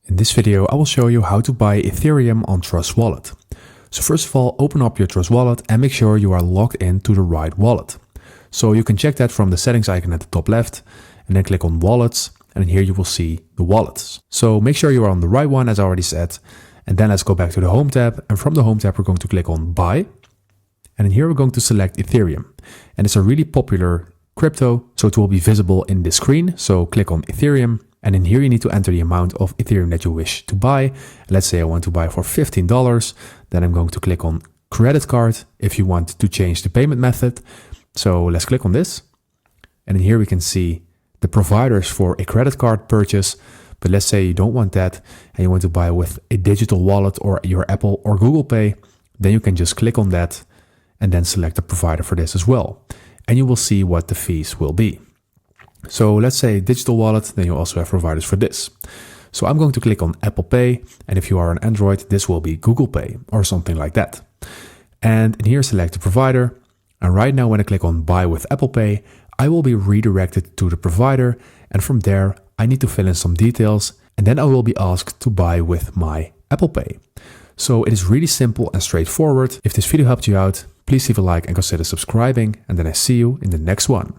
In this video, I will show you how to buy Ethereum on Trust Wallet. So first of all, open up your Trust Wallet and make sure you are logged into the right wallet. So you can check that from the settings icon at the top left and then click on wallets. And here you will see the wallets. So make sure you are on the right one, as I already said. And then let's go back to the home tab. And from the home tab, we're going to click on buy. And in here, we're going to select Ethereum. And it's a really popular crypto, so it will be visible in this screen. So click on Ethereum. And in here, you need to enter the amount of Ethereum that you wish to buy. Let's say I want to buy for $15. Then I'm going to click on credit card if you want to change the payment method. So let's click on this. And in here, we can see the providers for a credit card purchase. But let's say you don't want that and you want to buy with a digital wallet or your Apple or Google Pay. Then you can just click on that and then select the provider for this as well. And you will see what the fees will be. So let's say digital wallet, then you also have providers for this. So I'm going to click on Apple Pay. And if you are on Android, this will be Google Pay or something like that. And in here, select the provider. And right now, when I click on buy with Apple Pay, I will be redirected to the provider. And from there, I need to fill in some details. And then I will be asked to buy with my Apple Pay. So it is really simple and straightforward. If this video helped you out, please leave a like and consider subscribing. And then I see you in the next one.